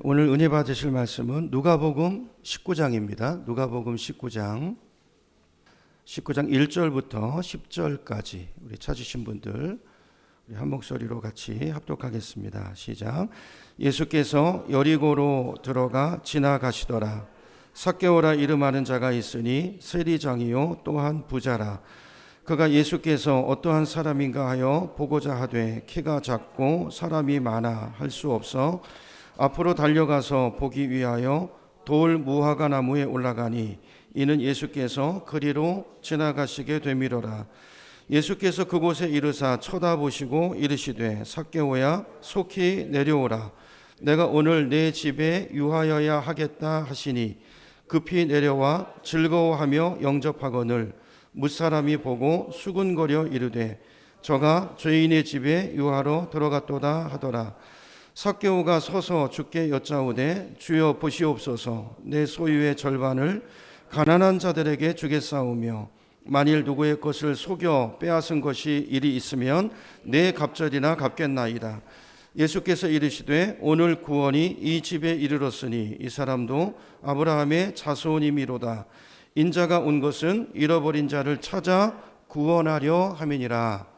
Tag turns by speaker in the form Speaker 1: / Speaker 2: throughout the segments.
Speaker 1: 오늘 은혜 받으실 말씀은 누가복음 19장입니다. 누가복음 19장 1절부터 10절까지 우리 찾으신 분들 우리 한 목소리로 같이 합독하겠습니다. 시작. 예수께서 여리고로 들어가 지나가시더라. 삭개오라 이름하는 자가 있으니 세리장이요 또한 부자라. 그가 예수께서 어떠한 사람인가 하여 보고자 하되 키가 작고 사람이 많아 할 수 없어 앞으로 달려가서 보기 위하여 돌 무화과 나무에 올라가니 이는 예수께서 그리로 지나가시게 되미러라. 예수께서 그곳에 이르사 쳐다보시고 이르시되 삭개오야 속히 내려오라. 내가 오늘 내 집에 유하여야 하겠다 하시니 급히 내려와 즐거워하며 영접하거늘 무사람이 보고 수군거려 이르되 저가 죄인의 집에 유하러 들어갔도다 하더라. 삭개오가 서서 주께 여짜오되 주여 보시옵소서. 내 소유의 절반을 가난한 자들에게 주겠사오며 만일 누구의 것을 속여 빼앗은 것이 일이 있으면 내 갑절이나 갚겠나이다. 예수께서 이르시되 오늘 구원이 이 집에 이르렀으니 이 사람도 아브라함의 자손이미로다. 인자가 온 것은 잃어버린 자를 찾아 구원하려 함이니라.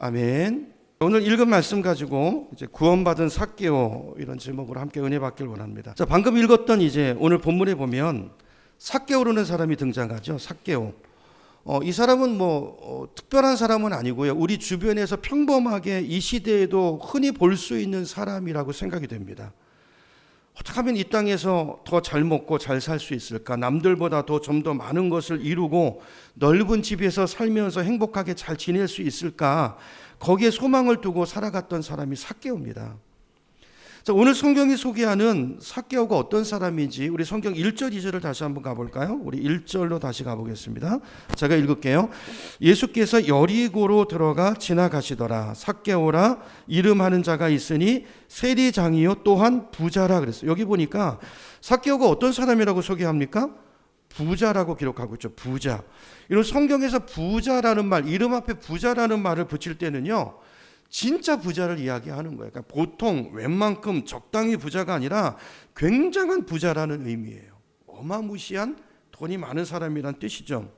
Speaker 1: 아멘. 오늘 읽은 말씀 가지고 이제 구원받은 삭개오 이런 제목으로 함께 은혜 받길 원합니다. 자, 방금 읽었던 이제 오늘 본문에 보면 삭개오라는 사람이 등장하죠. 삭개오. 이 사람은 특별한 사람은 아니고요. 우리 주변에서 평범하게 이 시대에도 흔히 볼 수 있는 사람이라고 생각이 됩니다. 어떻게 하면 이 땅에서 더 잘 먹고 잘 살 수 있을까? 남들보다 좀 더 많은 것을 이루고 넓은 집에서 살면서 행복하게 잘 지낼 수 있을까? 거기에 소망을 두고 살아갔던 사람이 삭개오입니다. 자, 오늘 성경이 소개하는 삭개오가 어떤 사람인지 우리 성경 1절 2절을 다시 한번 가볼까요? 우리 1절로 다시 가보겠습니다. 제가 읽을게요. 예수께서 여리고로 들어가 지나가시더라. 삭개오라 이름하는 자가 있으니 세리장이요 또한 부자라 그랬어요. 여기 보니까 삭개오가 어떤 사람이라고 소개합니까? 부자라고 기록하고 있죠. 부자. 이런 성경에서 부자라는 말, 이름 앞에 부자라는 말을 붙일 때는요, 진짜 부자를 이야기하는 거예요. 그러니까 보통 웬만큼 적당히 부자가 아니라 굉장한 부자라는 의미예요. 어마무시한 돈이 많은 사람이란 뜻이죠.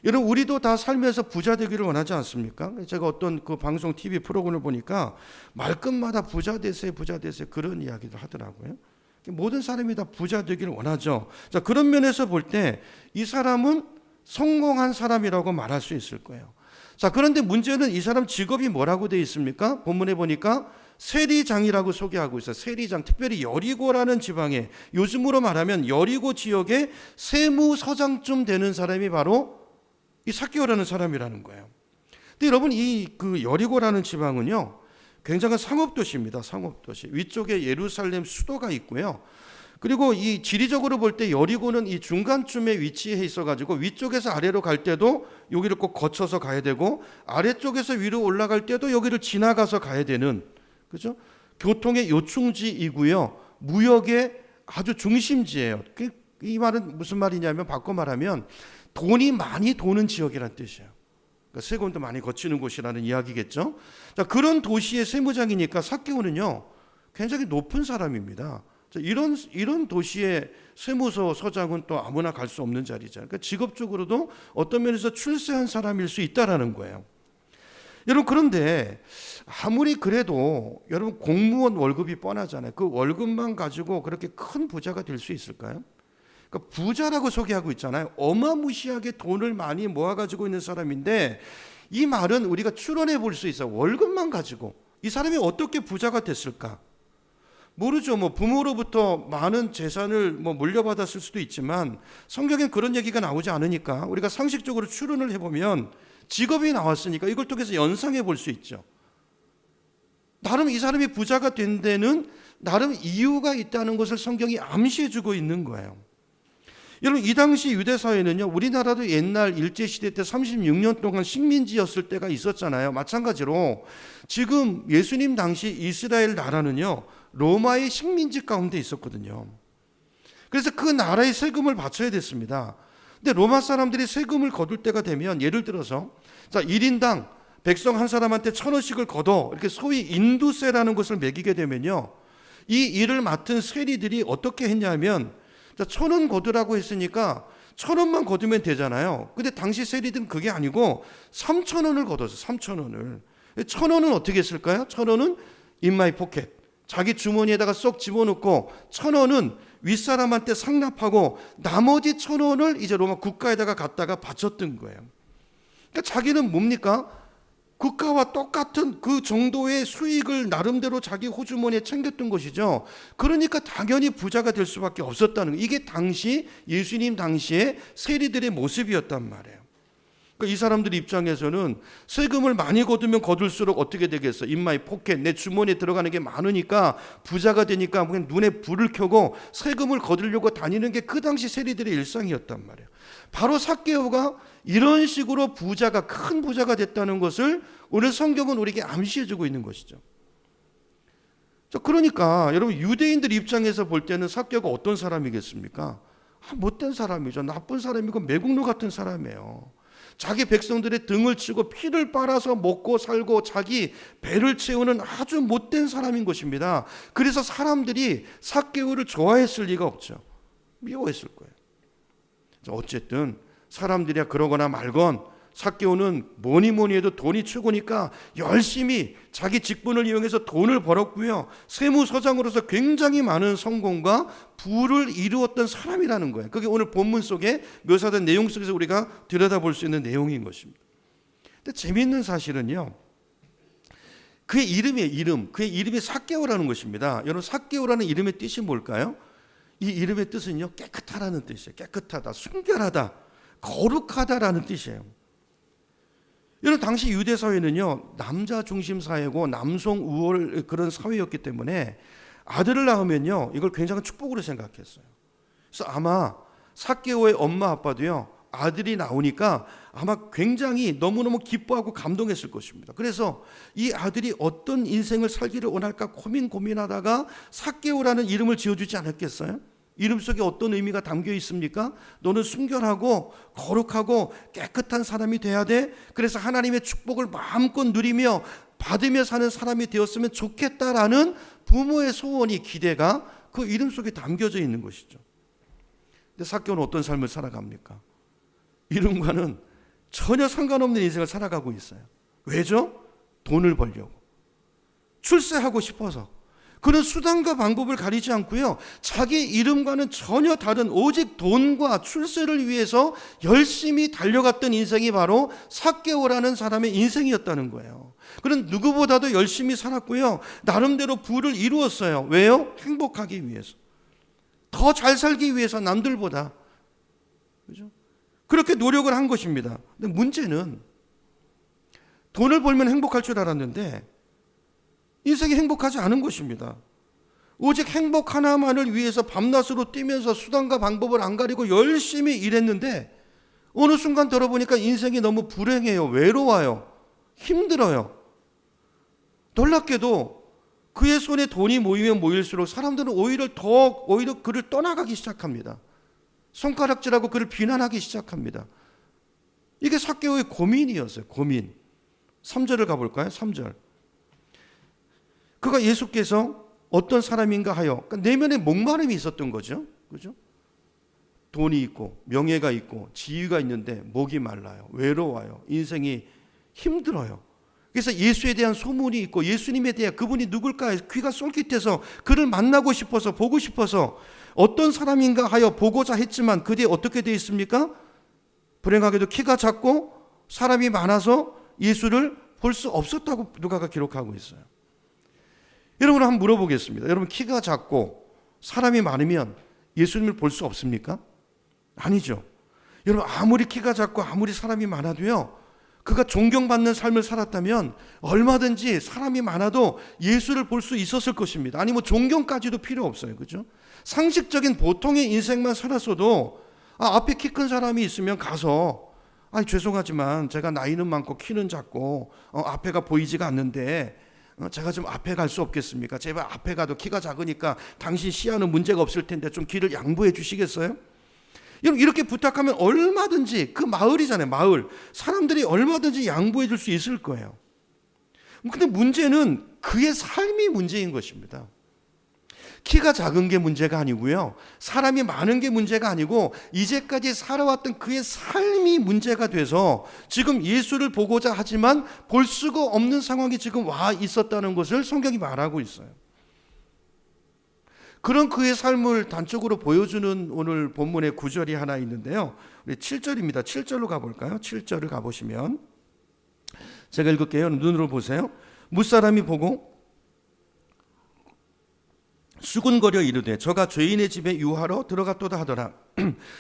Speaker 1: 여러분, 우리도 다 살면서 부자 되기를 원하지 않습니까? 제가 어떤 그 방송 TV 프로그램을 보니까 말끝마다 부자 되세요, 부자 되세요 그런 이야기도 하더라고요. 모든 사람이 다 부자 되기를 원하죠. 자, 그런 면에서 볼 때 이 사람은 성공한 사람이라고 말할 수 있을 거예요. 자, 그런데 문제는 이 사람 직업이 뭐라고 되어 있습니까? 본문에 보니까 세리장이라고 소개하고 있어요. 세리장, 특별히 여리고라는 지방에, 요즘으로 말하면 여리고 지역의 세무서장쯤 되는 사람이 바로 이 삭개오라는 사람이라는 거예요. 근데 여러분, 그 여리고라는 지방은요, 굉장한 상업도시입니다. 상업도시. 위쪽에 예루살렘 수도가 있고요. 그리고 이 지리적으로 볼 때 여리고는 이 중간쯤에 위치해 있어가지고 위쪽에서 아래로 갈 때도 여기를 꼭 거쳐서 가야 되고 아래쪽에서 위로 올라갈 때도 여기를 지나가서 가야 되는, 그죠? 교통의 요충지이고요. 무역의 아주 중심지예요. 이 말은 무슨 말이냐면 바꿔 말하면 돈이 많이 도는 지역이란 뜻이에요. 그러니까 세금도 많이 거치는 곳이라는 이야기겠죠. 자, 그런 도시의 세무장이니까 삭개오는요 굉장히 높은 사람입니다. 자, 이런 도시의 세무서장은 또 아무나 갈 수 없는 자리잖아요. 그러니까 직업적으로도 어떤 면에서 출세한 사람일 수 있다라는 거예요. 여러분, 그런데 아무리 그래도 여러분 공무원 월급이 뻔하잖아요. 그 월급만 가지고 그렇게 큰 부자가 될 수 있을까요? 그러니까 부자라고 소개하고 있잖아요. 어마무시하게 돈을 많이 모아가지고 있는 사람인데 이 말은 우리가 추론해 볼 수 있어요. 월급만 가지고 이 사람이 어떻게 부자가 됐을까? 모르죠. 부모로부터 많은 재산을 물려받았을 수도 있지만 성경엔 그런 얘기가 나오지 않으니까 우리가 상식적으로 추론을 해보면 직업이 나왔으니까 이걸 통해서 연상해 볼 수 있죠. 나름 이 사람이 부자가 된 데는 나름 이유가 있다는 것을 성경이 암시해 주고 있는 거예요. 여러분, 이 당시 유대 사회는요, 우리나라도 옛날 일제시대 때 36년 동안 식민지였을 때가 있었잖아요. 마찬가지로 지금 예수님 당시 이스라엘 나라는요, 로마의 식민지 가운데 있었거든요. 그래서 그 나라의 세금을 바쳐야 됐습니다. 근데 로마 사람들이 세금을 거둘 때가 되면 예를 들어서 자, 1인당 백성 한 사람한테 1,000원씩을 걷어 이렇게 소위 인두세라는 것을 매기게 되면요, 이 일을 맡은 세리들이 어떻게 했냐면, 1,000원 거두라고 했으니까 1,000원만 거두면 되잖아요. 근데 당시 세리들은 그게 아니고 3,000원을 거뒀어요. 3,000원을. 1,000원은 어떻게 했을까요? 1,000원은 in my pocket, 자기 주머니에다가 쏙 집어넣고 1,000원은 윗사람한테 상납하고 나머지 1,000원을 이제 로마 국가에다가 갖다가 바쳤던 거예요. 그러니까 자기는 뭡니까? 국가와 똑같은 그 정도의 수익을 나름대로 자기 호주머니에 챙겼던 것이죠. 그러니까 당연히 부자가 될 수밖에 없었다는 거예요. 이게 당시 예수님 당시의 세리들의 모습이었단 말이에요. 그러니까 이 사람들 입장에서는 세금을 많이 거두면 거둘수록 어떻게 되겠어? in my pocket, 내 주머니에 들어가는 게 많으니까 부자가 되니까 그냥 눈에 불을 켜고 세금을 거두려고 다니는 게 그 당시 세리들의 일상이었단 말이에요. 바로 삭개오가 이런 식으로 부자가, 큰 부자가 됐다는 것을 오늘 성경은 우리에게 암시해주고 있는 것이죠. 그러니까 여러분, 유대인들 입장에서 볼 때는 삭개오가 어떤 사람이겠습니까? 못된 사람이죠. 나쁜 사람이고 매국노 같은 사람이에요. 자기 백성들의 등을 치고 피를 빨아서 먹고 살고 자기 배를 채우는 아주 못된 사람인 것입니다. 그래서 사람들이 삭개오를 좋아했을 리가 없죠. 미워했을 거예요. 어쨌든 사람들이야 그러거나 말건 삭개오는 뭐니 해도 돈이 최고니까 열심히 자기 직분을 이용해서 돈을 벌었고요. 세무서장으로서 굉장히 많은 성공과 부를 이루었던 사람이라는 거예요. 그게 오늘 본문 속에 묘사된 내용 속에서 우리가 들여다볼 수 있는 내용인 것입니다. 근데 재미있는 사실은요, 그의 이름이 삭개오라는 것입니다. 여러분, 삭개오라는 이름의 뜻이 뭘까요? 이 이름의 뜻은요, 깨끗하다는 뜻이에요. 깨끗하다, 순결하다, 거룩하다라는 뜻이에요. 여러분, 당시 유대 사회는요, 남자 중심 사회고 남성 우월 그런 사회였기 때문에 아들을 낳으면요, 이걸 굉장한 축복으로 생각했어요. 그래서 아마 삭개오의 엄마 아빠도요, 아들이 나오니까 아마 굉장히 너무너무 기뻐하고 감동했을 것입니다. 그래서 이 아들이 어떤 인생을 살기를 원할까 고민하다가 삭개오라는 이름을 지어주지 않았겠어요? 이름 속에 어떤 의미가 담겨 있습니까? 너는 순결하고 거룩하고 깨끗한 사람이 돼야 돼. 그래서 하나님의 축복을 마음껏 누리며 받으며 사는 사람이 되었으면 좋겠다라는 부모의 소원이, 기대가 그 이름 속에 담겨져 있는 것이죠. 근데 삭개오는 어떤 삶을 살아갑니까? 이름과는 전혀 상관없는 인생을 살아가고 있어요. 왜죠? 돈을 벌려고, 출세하고 싶어서. 그는 수단과 방법을 가리지 않고요, 자기 이름과는 전혀 다른 오직 돈과 출세를 위해서 열심히 달려갔던 인생이 바로 삭개오라는 사람의 인생이었다는 거예요. 그는 누구보다도 열심히 살았고요, 나름대로 부를 이루었어요. 왜요? 행복하기 위해서, 더 잘 살기 위해서, 남들보다. 그죠? 그렇게 노력을 한 것입니다. 근데 문제는 돈을 벌면 행복할 줄 알았는데 인생이 행복하지 않은 것입니다. 오직 행복 하나만을 위해서 밤낮으로 뛰면서 수단과 방법을 안 가리고 열심히 일했는데 어느 순간 들어보니까 인생이 너무 불행해요. 외로워요. 힘들어요. 놀랍게도 그의 손에 돈이 모이면 모일수록 사람들은 오히려 그를 떠나가기 시작합니다. 손가락질하고 그를 비난하기 시작합니다. 이게 삭개오의 고민이었어요. 고민. 3절을 가볼까요? 3절. 그가 예수께서 어떤 사람인가 하여, 그러니까 내면에 목마름이 있었던 거죠. 그죠? 돈이 있고 명예가 있고 지위가 있는데 목이 말라요. 외로워요. 인생이 힘들어요. 그래서 예수에 대한 소문이 있고 예수님에 대한, 그분이 누굴까 귀가 쏠깃해서 그를 만나고 싶어서, 보고 싶어서 어떤 사람인가 하여 보고자 했지만 그 뒤에 어떻게 되어 있습니까? 불행하게도 키가 작고 사람이 많아서 예수를 볼 수 없었다고 누가가 기록하고 있어요. 여러분, 한번 물어보겠습니다. 여러분, 키가 작고 사람이 많으면 예수님을 볼 수 없습니까? 아니죠. 여러분, 아무리 키가 작고 아무리 사람이 많아도요, 그가 존경받는 삶을 살았다면 얼마든지 사람이 많아도 예수를 볼 수 있었을 것입니다. 아니 뭐 존경까지도 필요 없어요. 그죠? 상식적인 보통의 인생만 살았어도 앞에 키 큰 사람이 있으면 가서 죄송하지만 제가 나이는 많고 키는 작고 앞에가 보이지가 않는데 제가 좀 앞에 갈 수 없겠습니까? 제발 앞에 가도 키가 작으니까 당신 시야는 문제가 없을 텐데 좀 길을 양보해 주시겠어요? 여러분, 이렇게 부탁하면 얼마든지, 그 마을이잖아요, 마을. 사람들이 얼마든지 양보해 줄 수 있을 거예요. 근데 문제는 그의 삶이 문제인 것입니다. 키가 작은 게 문제가 아니고요. 사람이 많은 게 문제가 아니고 이제까지 살아왔던 그의 삶이 문제가 돼서 지금 예수를 보고자 하지만 볼 수가 없는 상황이 지금 와 있었다는 것을 성경이 말하고 있어요. 그런 그의 삶을 단적으로 보여주는 오늘 본문의 구절이 하나 있는데요. 우리 7절입니다. 7절로 가볼까요? 7절을 가보시면 제가 읽을게요. 눈으로 보세요. 무사람이 보고 수군거려 이르되 저가 죄인의 집에 유하러 들어갔도다 하더라.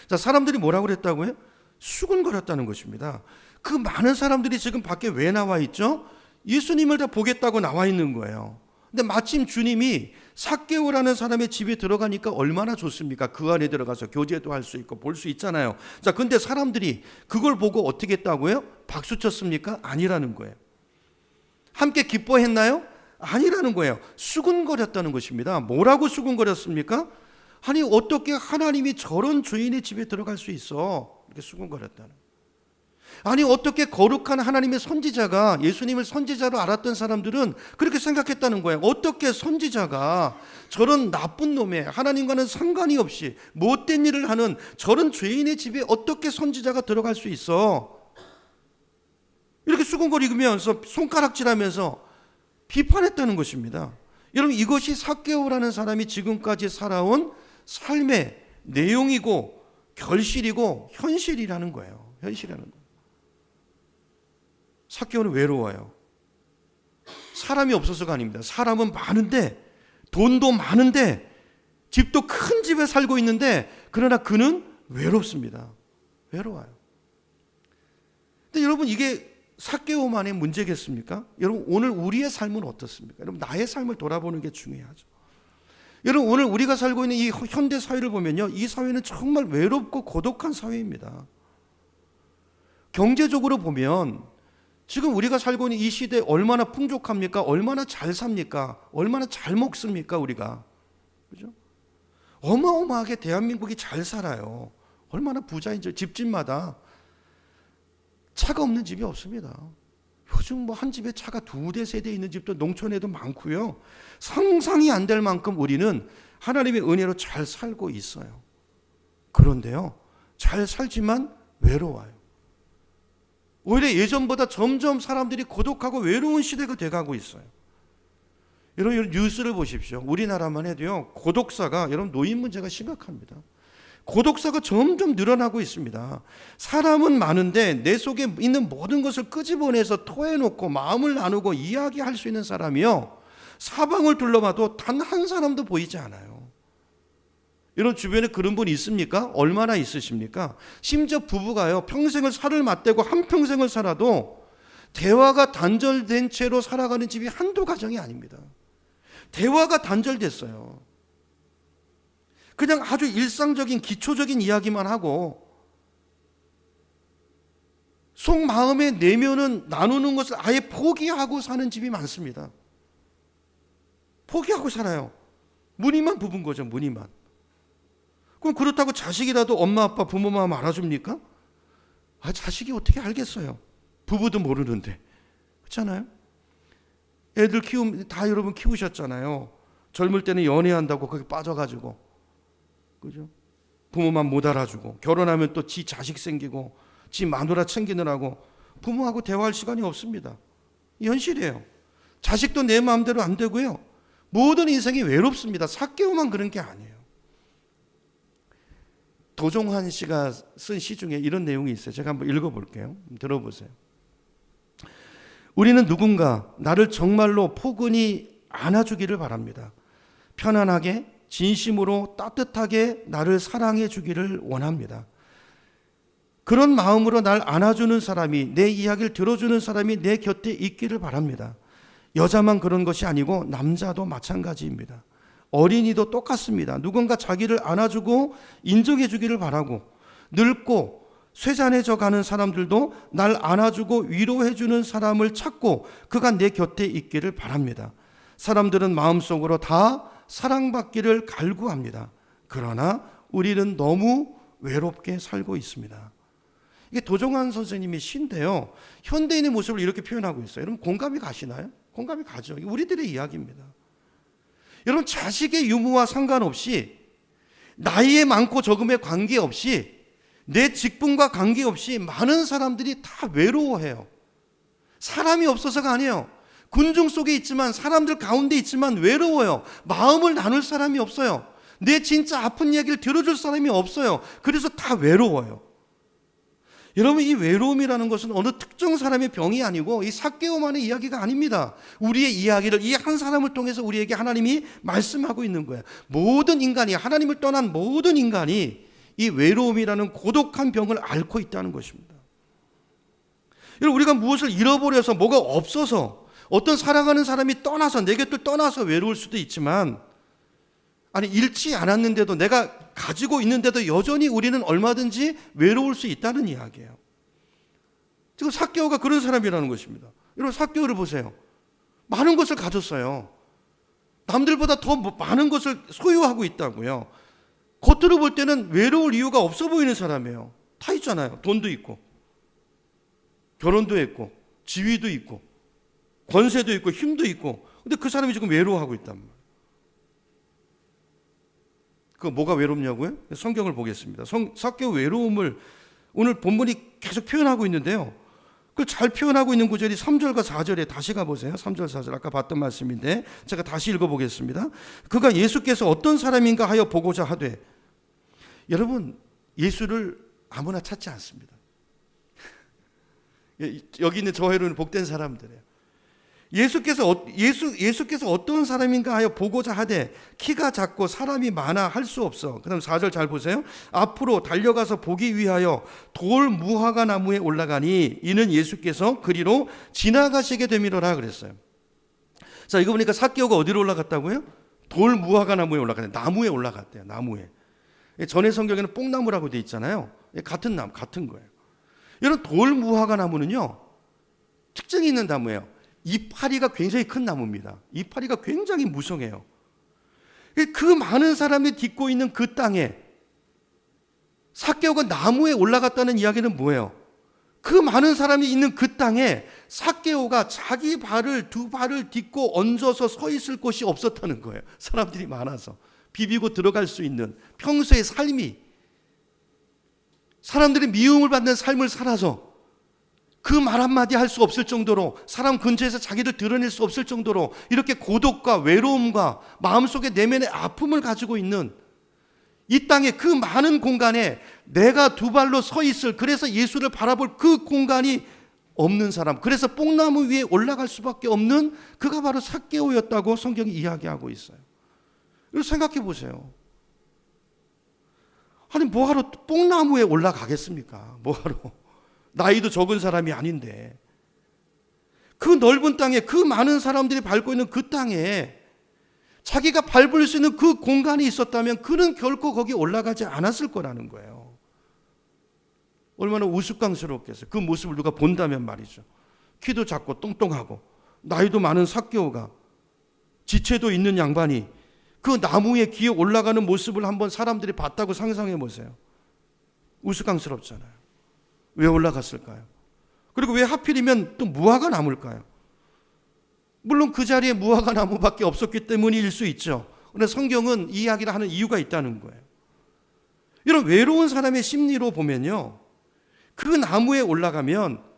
Speaker 1: 자, 사람들이 뭐라고 그랬다고요? 수군거렸다는 것입니다. 그 많은 사람들이 지금 밖에 왜 나와 있죠? 예수님을 다 보겠다고 나와 있는 거예요. 근데 마침 주님이 삭개오라는 사람의 집에 들어가니까 얼마나 좋습니까? 그 안에 들어가서 교제도 할 수 있고 볼 수 있잖아요. 자, 근데 사람들이 그걸 보고 어떻게 했다고요? 박수 쳤습니까? 아니라는 거예요. 함께 기뻐했나요? 아니라는 거예요. 수군거렸다는 것입니다. 뭐라고 수군거렸습니까? 아니 어떻게 하나님이 저런 죄인의 집에 들어갈 수 있어? 이렇게 수군거렸다는. 아니 어떻게 거룩한 하나님의 선지자가, 예수님을 선지자로 알았던 사람들은 그렇게 생각했다는 거예요. 어떻게 선지자가 저런 나쁜 놈의, 하나님과는 상관이 없이 못된 일을 하는 저런 죄인의 집에 어떻게 선지자가 들어갈 수 있어? 이렇게 수군거리면서 손가락질하면서 비판했다는 것입니다. 여러분, 이것이 삭개오라는 사람이 지금까지 살아온 삶의 내용이고 결실이고 현실이라는 거예요. 현실이라는 거예요. 삭개오는 외로워요. 사람이 없어서가 아닙니다. 사람은 많은데, 돈도 많은데, 집도 큰 집에 살고 있는데, 그러나 그는 외롭습니다. 외로워요. 근데 여러분, 이게 삭개오만의 문제겠습니까? 여러분, 오늘 우리의 삶은 어떻습니까? 여러분, 나의 삶을 돌아보는 게 중요하죠. 여러분, 오늘 우리가 살고 있는 이 현대 사회를 보면요, 이 사회는 정말 외롭고 고독한 사회입니다. 경제적으로 보면 지금 우리가 살고 있는 이 시대에 얼마나 풍족합니까? 얼마나 잘 삽니까? 얼마나 잘 먹습니까? 우리가, 그죠? 어마어마하게 대한민국이 잘 살아요. 얼마나 부자인지. 집집마다 차가 없는 집이 없습니다. 요즘 뭐 한 집에 차가 2대, 3대 있는 집도 농촌에도 많고요. 상상이 안 될 만큼 우리는 하나님의 은혜로 잘 살고 있어요. 그런데요, 잘 살지만 외로워요. 오히려 예전보다 점점 사람들이 고독하고 외로운 시대가 돼가고 있어요. 여러분, 뉴스를 보십시오. 우리나라만 해도요, 고독사가, 여러분, 노인 문제가 심각합니다. 고독사가 점점 늘어나고 있습니다. 사람은 많은데 내 속에 있는 모든 것을 끄집어내서 토해놓고 마음을 나누고 이야기할 수 있는 사람이요, 사방을 둘러봐도 단 한 사람도 보이지 않아요. 여러분, 주변에 그런 분 있습니까? 얼마나 있으십니까? 심지어 부부가요, 평생을 살을 맞대고 한평생을 살아도 대화가 단절된 채로 살아가는 집이 한두 가정이 아닙니다. 대화가 단절됐어요. 그냥 아주 일상적인 기초적인 이야기만 하고 속마음의 내면은 나누는 것을 아예 포기하고 사는 집이 많습니다. 포기하고 살아요. 무늬만 부분 거죠. 무늬만. 그럼 그렇다고 자식이라도 엄마 아빠 부모 마음 알아줍니까? 자식이 어떻게 알겠어요. 부부도 모르는데. 그렇잖아요. 애들 키우면 다 여러분 키우셨잖아요. 젊을 때는 연애한다고 거기 빠져가지고, 그죠? 부모만 못 알아주고, 결혼하면 또 지 자식 생기고 지 마누라 챙기느라고 부모하고 대화할 시간이 없습니다. 현실이에요. 자식도 내 마음대로 안 되고요, 모든 인생이 외롭습니다. 삭개오만 그런 게 아니에요. 도종환 씨가 쓴 시 중에 이런 내용이 있어요. 제가 한번 읽어볼게요. 들어보세요. 우리는 누군가 나를 정말로 포근히 안아주기를 바랍니다. 편안하게, 진심으로 따뜻하게 나를 사랑해 주기를 원합니다. 그런 마음으로 날 안아주는 사람이, 내 이야기를 들어주는 사람이 내 곁에 있기를 바랍니다. 여자만 그런 것이 아니고 남자도 마찬가지입니다. 어린이도 똑같습니다. 누군가 자기를 안아주고 인정해 주기를 바라고, 늙고 쇠잔해져 가는 사람들도 날 안아주고 위로해 주는 사람을 찾고 그가 내 곁에 있기를 바랍니다. 사람들은 마음속으로 다 사랑받기를 갈구합니다. 그러나 우리는 너무 외롭게 살고 있습니다. 이게 도종환 선생님의 시인데요, 현대인의 모습을 이렇게 표현하고 있어요. 여러분, 공감이 가시나요? 공감이 가죠. 우리들의 이야기입니다. 여러분, 자식의 유무와 상관없이, 나이에 많고 적음에 관계없이, 내 직분과 관계없이 많은 사람들이 다 외로워해요. 사람이 없어서가 아니에요. 군중 속에 있지만, 사람들 가운데 있지만 외로워요. 마음을 나눌 사람이 없어요. 내 진짜 아픈 얘기를 들어줄 사람이 없어요. 그래서 다 외로워요. 여러분, 이 외로움이라는 것은 어느 특정 사람의 병이 아니고 이 삭개오만의 이야기가 아닙니다. 우리의 이야기를 이 한 사람을 통해서 우리에게 하나님이 말씀하고 있는 거예요. 모든 인간이, 하나님을 떠난 모든 인간이 이 외로움이라는 고독한 병을 앓고 있다는 것입니다. 여러분, 우리가 무엇을 잃어버려서, 뭐가 없어서, 어떤 사랑하는 사람이 떠나서, 내 곁을 떠나서 외로울 수도 있지만, 아니, 잃지 않았는데도, 내가 가지고 있는데도 여전히 우리는 얼마든지 외로울 수 있다는 이야기예요. 지금 삭개오가 그런 사람이라는 것입니다. 여러분, 삭개오를 보세요. 많은 것을 가졌어요. 남들보다 더 많은 것을 소유하고 있다고요. 겉으로 볼 때는 외로울 이유가 없어 보이는 사람이에요. 다 있잖아요. 돈도 있고, 결혼도 했고, 지위도 있고, 권세도 있고, 힘도 있고. 근데 그 사람이 지금 외로워하고 있단 말이에요. 그 뭐가 외롭냐고요? 성경을 보겠습니다. 삭개오 외로움을 오늘 본문이 계속 표현하고 있는데요. 그걸 잘 표현하고 있는 구절이 3절과 4절에 다시 가보세요. 3절 4절 아까 봤던 말씀인데 제가 다시 읽어보겠습니다. 그가 예수께서 어떤 사람인가 하여 보고자 하되. 여러분, 예수를 아무나 찾지 않습니다. 여기 있는 저 회로는 복된 사람들이에요. 예수께서 어떤 사람인가 하여 보고자 하되 키가 작고 사람이 많아 할 수 없어. 그 다음 4절 잘 보세요. 앞으로 달려가서 보기 위하여 돌 무화과 나무에 올라가니 이는 예수께서 그리로 지나가시게 되미로라 그랬어요. 자, 이거 보니까 삭개오가 어디로 올라갔다고요? 돌 무화과 나무에 올라갔대요. 나무에 올라갔대요. 나무에. 전의 성경에는 뽕나무라고 돼 있잖아요. 같은 나무, 같은 거예요. 이런 돌 무화과 나무는요, 특징이 있는 나무예요. 이파리가 굉장히 큰 나무입니다. 이파리가 굉장히 무성해요. 그 많은 사람이 딛고 있는 그 땅에 삭개오가 나무에 올라갔다는 이야기는 뭐예요? 그 많은 사람이 있는 그 땅에 삭개오가 자기 두 발을 딛고 얹어서 서 있을 곳이 없었다는 거예요. 사람들이 많아서 비비고 들어갈 수 있는 평소의 삶이, 사람들이 미움을 받는 삶을 살아서 그 말 한마디 할 수 없을 정도로, 사람 근처에서 자기를 드러낼 수 없을 정도로 이렇게 고독과 외로움과 마음속에 내면의 아픔을 가지고 있는 이 땅의 그 많은 공간에 내가 두 발로 서 있을, 그래서 예수를 바라볼 그 공간이 없는 사람, 그래서 뽕나무 위에 올라갈 수밖에 없는 그가 바로 삭개오였다고 성경이 이야기하고 있어요. 이거 생각해 보세요. 아니, 뭐하러 뽕나무에 올라가겠습니까? 뭐하러? 나이도 적은 사람이 아닌데. 그 넓은 땅에, 그 많은 사람들이 밟고 있는 그 땅에 자기가 밟을 수 있는 그 공간이 있었다면 그는 결코 거기 올라가지 않았을 거라는 거예요. 얼마나 우스꽝스럽겠어요. 그 모습을 누가 본다면 말이죠. 키도 작고 똥똥하고 나이도 많은 삭개오가, 지체도 있는 양반이 그 나무에 기어 올라가는 모습을 한번 사람들이 봤다고 상상해 보세요. 우스꽝스럽잖아요. 왜 올라갔을까요? 그리고 왜 하필이면 또 무화과 나무일까요? 물론 그 자리에 무화과 나무밖에 없었기 때문일 수 있죠. 그런데 성경은 이 이야기를 하는 이유가 있다는 거예요. 이런 외로운 사람의 심리로 보면요, 그 나무에 올라가면,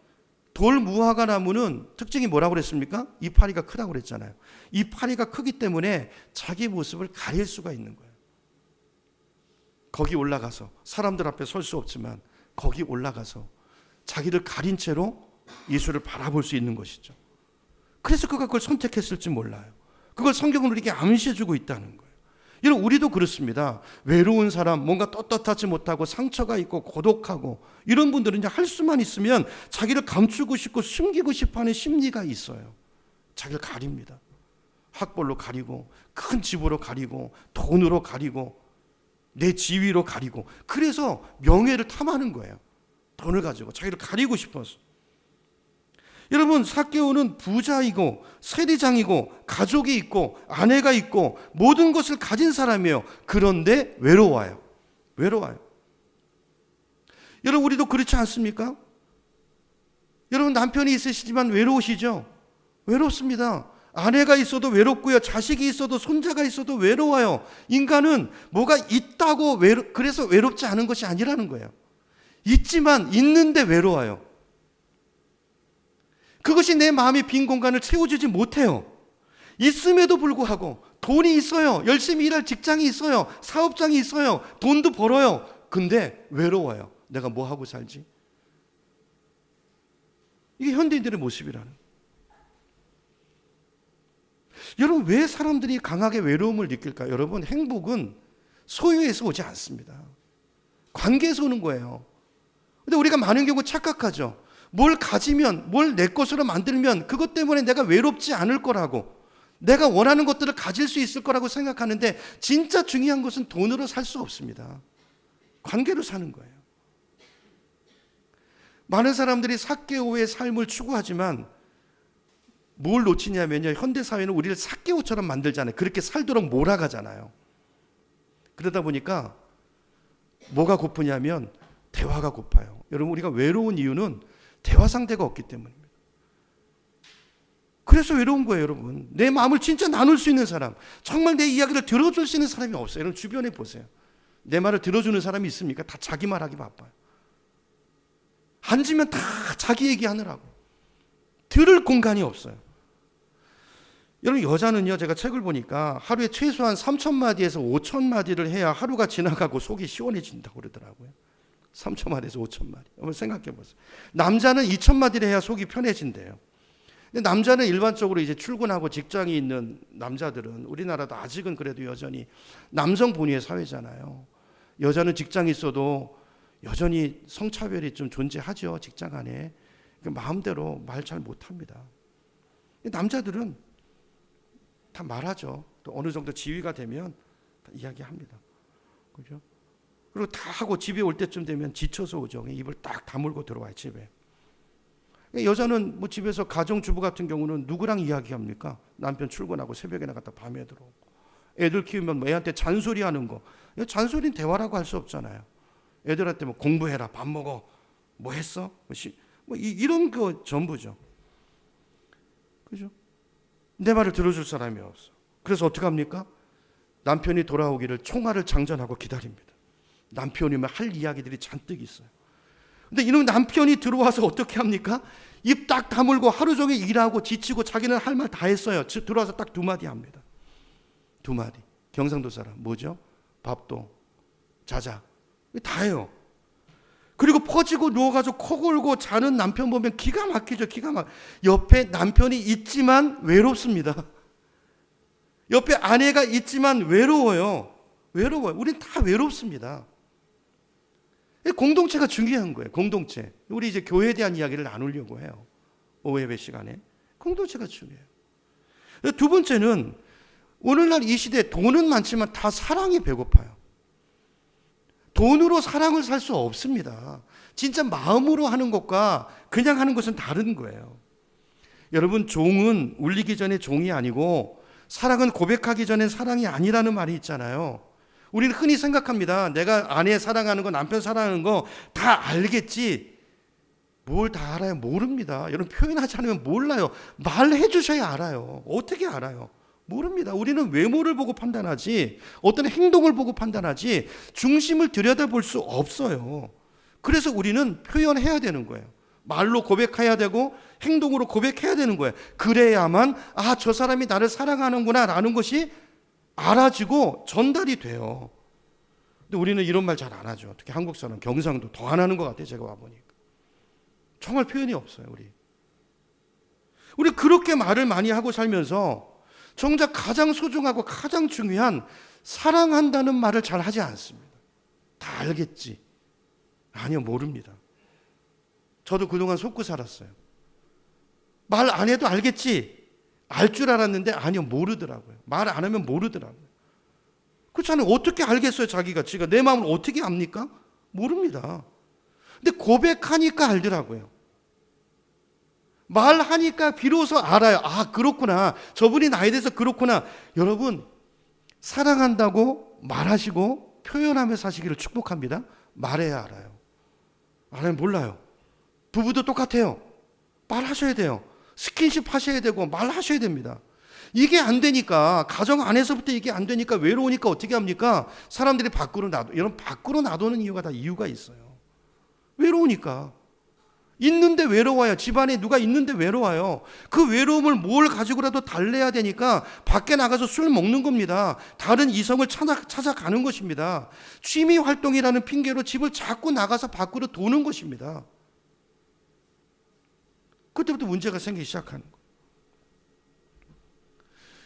Speaker 1: 돌 무화과 나무는 특징이 뭐라고 그랬습니까? 이파리가 크다고 그랬잖아요. 이파리가 크기 때문에 자기 모습을 가릴 수가 있는 거예요. 거기 올라가서 사람들 앞에 설 수 없지만 거기 올라가서 자기를 가린 채로 예수를 바라볼 수 있는 것이죠. 그래서 그가 그걸 선택했을지 몰라요. 그걸 성경은 우리에게 암시해주고 있다는 거예요. 여러분, 우리도 그렇습니다. 외로운 사람, 뭔가 떳떳하지 못하고 상처가 있고 고독하고 이런 분들은 이제 할 수만 있으면 자기를 감추고 싶고 숨기고 싶어하는 심리가 있어요. 자기를 가립니다. 학벌로 가리고, 큰 집으로 가리고, 돈으로 가리고, 내 지위로 가리고, 그래서 명예를 탐하는 거예요. 돈을 가지고 자기를 가리고 싶어서. 여러분, 삭개오는 부자이고 세리장이고 가족이 있고 아내가 있고 모든 것을 가진 사람이에요. 그런데 외로워요. 여러분, 우리도 그렇지 않습니까? 여러분, 남편이 있으시지만 외로우시죠? 외롭습니다. 아내가 있어도 외롭고요. 자식이 있어도 손자가 있어도 외로워요. 인간은 뭐가 있다고 그래서 외롭지 않은 것이 아니라는 거예요. 있지만 있는데 외로워요. 그것이 내 마음의 빈 공간을 채워주지 못해요. 있음에도 불구하고 돈이 있어요. 열심히 일할 직장이 있어요. 사업장이 있어요. 돈도 벌어요. 근데 외로워요. 내가 뭐 하고 살지? 이게 현대인들의 모습이라는 거예요. 여러분, 왜 사람들이 강하게 외로움을 느낄까요? 여러분, 행복은 소유에서 오지 않습니다. 관계에서 오는 거예요. 근데 우리가 많은 경우 착각하죠. 뭘 가지면, 뭘 내 것으로 만들면 그것 때문에 내가 외롭지 않을 거라고, 내가 원하는 것들을 가질 수 있을 거라고 생각하는데, 진짜 중요한 것은 돈으로 살 수 없습니다. 관계로 사는 거예요. 많은 사람들이 사케오의 삶을 추구하지만 뭘 놓치냐면요, 현대사회는 우리를 사케오처럼 만들잖아요. 그렇게 살도록 몰아가잖아요. 그러다 보니까 뭐가 고프냐면 대화가 고파요. 여러분, 우리가 외로운 이유는 대화 상대가 없기 때문입니다. 그래서 외로운 거예요. 여러분, 내 마음을 진짜 나눌 수 있는 사람, 정말 내 이야기를 들어줄 수 있는 사람이 없어요. 여러분, 주변에 보세요. 내 말을 들어주는 사람이 있습니까? 다 자기 말하기 바빠요. 앉으면 다 자기 얘기하느라고 들을 공간이 없어요. 여러분, 여자는요, 제가 책을 보니까 하루에 최소한 3,000마디에서 5,000마디를 해야 하루가 지나가고 속이 시원해진다고 그러더라고요. 3,000마디에서 5,000마디. 한번 생각해 보세요. 남자는 2,000마디를 해야 속이 편해진대요. 근데 남자는 일반적으로 이제 출근하고 직장이 있는 남자들은, 우리나라도 아직은 그래도 여전히 남성 본위의 사회잖아요. 여자는 직장이 있어도 여전히 성차별이 좀 존재하죠. 직장 안에. 마음대로 말 잘 못합니다. 남자들은 다 말하죠. 또 어느 정도 지위가 되면 다 이야기합니다. 그죠? 그리고 다 하고 집에 올 때쯤 되면 지쳐서 오죠. 입을 딱 다물고 들어와요, 집에. 여자는 뭐 집에서 가정주부 같은 경우는 누구랑 이야기합니까? 남편 출근하고 새벽에 나갔다 밤에 들어오고, 애들 키우면 뭐 애한테 잔소리하는 거, 잔소리는 대화라고 할 수 없잖아요. 애들한테 뭐 공부해라, 밥 먹어, 뭐 했어? 이런 거 전부죠. 그죠? 내 말을 들어줄 사람이 없어. 그래서 어떻게 합니까? 남편이 돌아오기를 총알을 장전하고 기다립니다. 남편이면 할 이야기들이 잔뜩 있어요. 근데 이놈 남편이 들어와서 어떻게 합니까? 입 딱 다물고 하루 종일 일하고 지치고 자기는 할 말 다 했어요. 들어와서 딱 2마디 합니다. 2마디. 경상도 사람 뭐죠? 밥도, 자자, 다 해요. 그리고 퍼지고 누워가지고 코 골고 자는 남편 보면 기가 막히죠. 기가 막. 옆에 남편이 있지만 외롭습니다. 옆에 아내가 있지만 외로워요. 외로워요. 우린 다 외롭습니다. 공동체가 중요한 거예요. 공동체. 우리 이제 교회에 대한 이야기를 나누려고 해요. 오후 예배 시간에. 공동체가 중요해요. 두 번째는, 오늘날 이 시대에 돈은 많지만 다 사랑이 배고파요. 돈으로 사랑을 살 수 없습니다. 진짜 마음으로 하는 것과 그냥 하는 것은 다른 거예요. 여러분, 종은 울리기 전에 종이 아니고 사랑은 고백하기 전에 사랑이 아니라는 말이 있잖아요. 우리는 흔히 생각합니다. 내가 아내 사랑하는 거, 남편 사랑하는 거 다 알겠지. 뭘 다 알아요? 모릅니다. 여러분, 표현하지 않으면 몰라요. 말해 주셔야 알아요. 어떻게 알아요? 모릅니다. 우리는 외모를 보고 판단하지, 어떤 행동을 보고 판단하지, 중심을 들여다볼 수 없어요. 그래서 우리는 표현해야 되는 거예요. 말로 고백해야 되고 행동으로 고백해야 되는 거예요. 그래야만 저 사람이 나를 사랑하는구나 라는 것이 알아지고 전달이 돼요. 근데 우리는 이런 말 잘 안 하죠. 특히 한국 사람, 경상도 더 안 하는 것 같아요. 제가 와보니까 정말 표현이 없어요. 우리 그렇게 말을 많이 하고 살면서 정작 가장 소중하고 가장 중요한 사랑한다는 말을 잘 하지 않습니다. 다 알겠지? 아니요, 모릅니다. 저도 그동안 속고 살았어요. 말 안 해도 알겠지? 알 줄 알았는데 아니요, 모르더라고요. 말 안 하면 모르더라고요. 그렇잖아요. 어떻게 알겠어요? 자기가 내 마음을 어떻게 압니까? 모릅니다. 근데 고백하니까 알더라고요. 말하니까 비로소 알아요. 그렇구나. 저분이 나에 대해서 그렇구나. 여러분, 사랑한다고 말하시고 표현하며 사시기를 축복합니다. 말해야 알아요. 말하면 몰라요. 부부도 똑같아요. 말하셔야 돼요. 스킨십 하셔야 되고 말하셔야 됩니다. 이게 안 되니까, 가정 안에서부터 이게 안 되니까 외로우니까 어떻게 합니까? 사람들이 밖으로 여러분 밖으로 놔두는 이유가 다 이유가 있어요. 외로우니까. 있는데 외로워요. 집안에 누가 있는데 외로워요. 그 외로움을 뭘 가지고라도 달래야 되니까 밖에 나가서 술 먹는 겁니다. 다른 이성을 찾아가는 것입니다. 취미 활동이라는 핑계로 집을 자꾸 나가서 밖으로 도는 것입니다. 그때부터 문제가 생기기 시작하는 거예요.